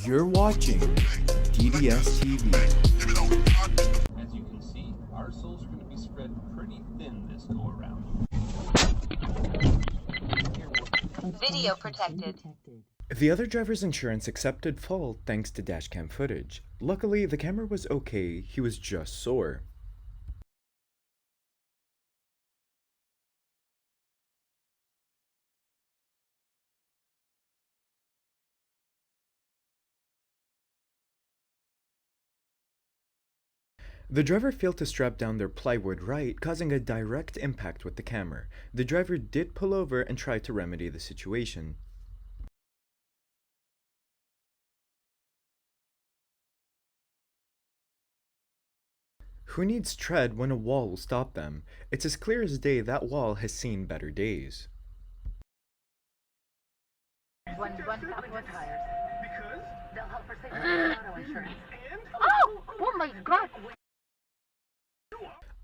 You're watching DDS TV. As you can see, our souls are going to be spread pretty thin this go around. Video protected. The other driver's insurance accepted fault thanks to dashcam footage. Luckily, the camera was okay, he was just sore. The driver failed to strap down their plywood right, causing a direct impact with the camera. The driver did pull over and try to remedy the situation. Who needs tread when a wall will stop them? It's as clear as day that wall has seen better days. One tires. Because they'll help for saving auto insurance. Oh my God!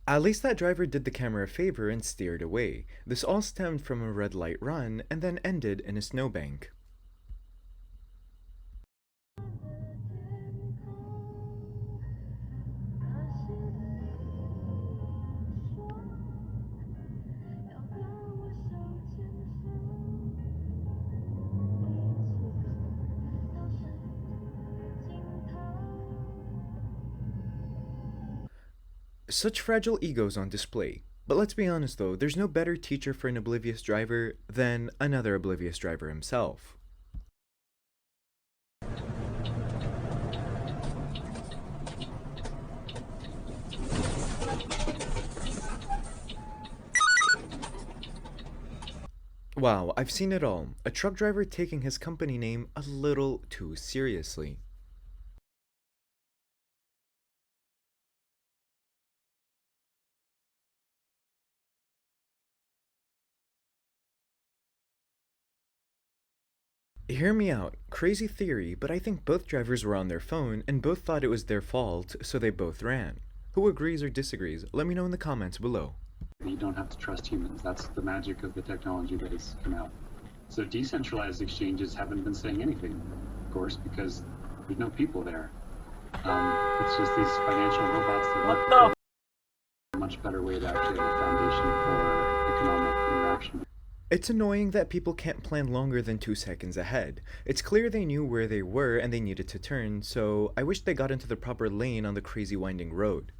At least that driver did the camera a favor and steered away. This all stemmed from a red light run and then ended in a snowbank. Such fragile egos on display. But let's be honest though, there's no better teacher for an oblivious driver than another oblivious driver himself. Wow, I've seen it all. A truck driver taking his company name a little too seriously. Hear me out, crazy theory, but I think both drivers were on their phone and both thought it was their fault, so they both ran. Who agrees or disagrees? Let me know in the comments below. You don't have to trust humans. That's the magic of the technology that has come out. So decentralized exchanges haven't been saying anything, of course, because there's no people there. It's just these financial robots that look for a much better way to actually have a foundation for economic interaction. It's annoying that people can't plan longer than 2 seconds ahead. It's clear they knew where they were and they needed to turn, so I wish they got into the proper lane on the crazy winding road.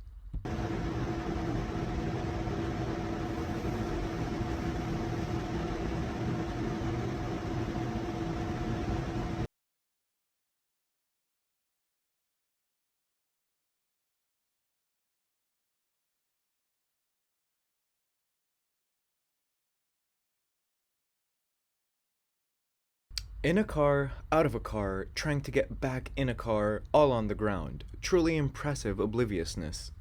In a car, out of a car, trying to get back in a car, all on the ground. Truly impressive obliviousness.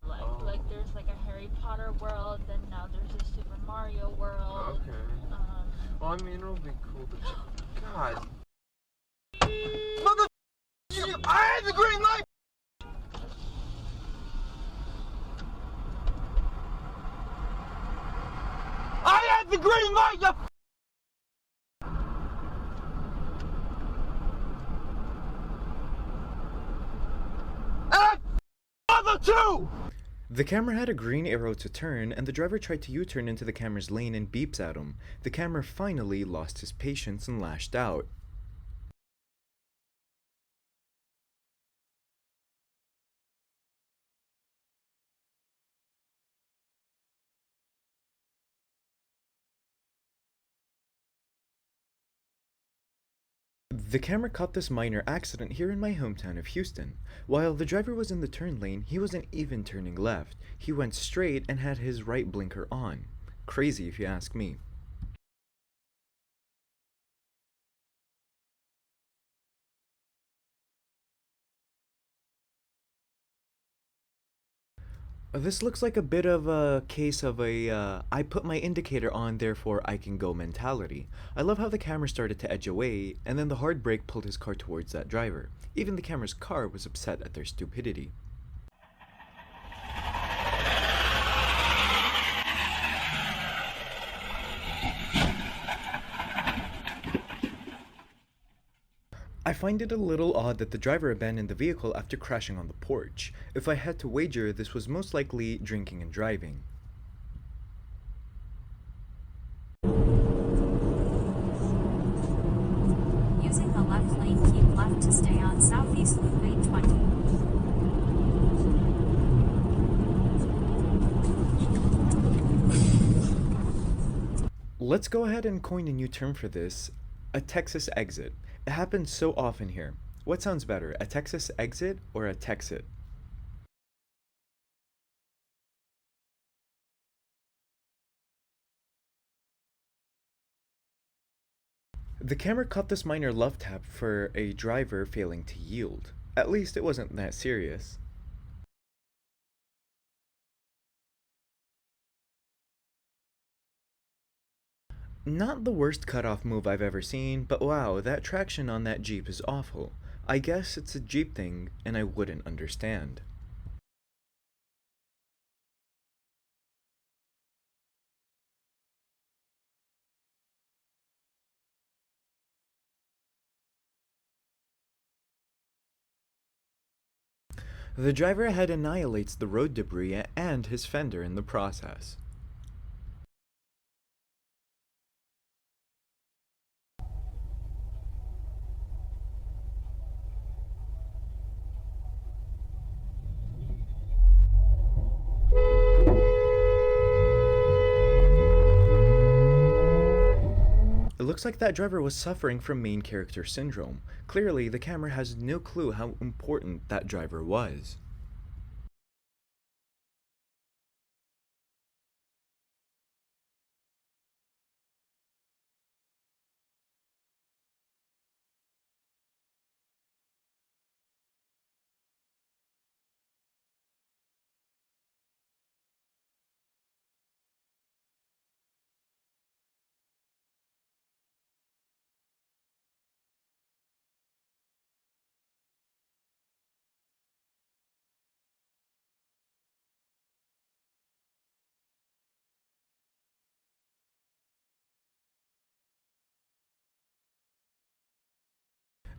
Like there's like a Harry Potter world, then now there's a Super Mario world. Okay. Well, I mean, it'll be cool to... God. Mother... I had the green light! I had the green light, you... Two! The camera had a green arrow to turn, and the driver tried to U-turn into the camera's lane and beeps at him. The camera finally lost his patience and lashed out. The camera caught this minor accident here in my hometown of Houston. While the driver was in the turn lane, he wasn't even turning left. He went straight and had his right blinker on. Crazy if you ask me. This looks like a bit of a case of a, I put my indicator on, therefore I can go mentality. I love how the camera started to edge away, and then the hard brake pulled his car towards that driver. Even the camera's car was upset at their stupidity. I find it a little odd that the driver abandoned the vehicle after crashing on the porch. If I had to wager, this was most likely drinking and driving. Using the left lane, keep left to stay on Southeast Loop 820. Let's go ahead and coin a new term for this, a Texas exit. It happens so often here. What sounds better, a Texas exit or a Texit? The camera caught this minor love tap for a driver failing to yield. At least it wasn't that serious. Not the worst cutoff move I've ever seen, but wow, that traction on that Jeep is awful. I guess it's a Jeep thing, and I wouldn't understand. The driver ahead annihilates the road debris and his fender in the process. It looks like that driver was suffering from main character syndrome. Clearly, the camera has no clue how important that driver was.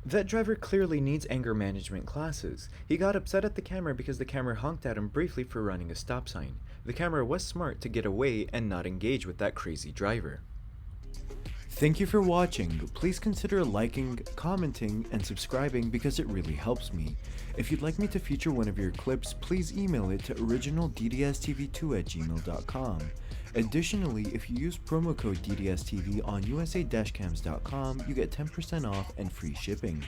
That driver clearly needs anger management classes. He got upset at the camera because the camera honked at him briefly for running a stop sign. The camera was smart to get away and not engage with that crazy driver. Thank you for watching. Please consider liking, commenting, and subscribing because it really helps me. If you'd like me to feature one of your clips, please email it to originalddstv2@gmail.com. Additionally, if you use promo code DDSTV on usa-cams.com, you get 10% off and free shipping.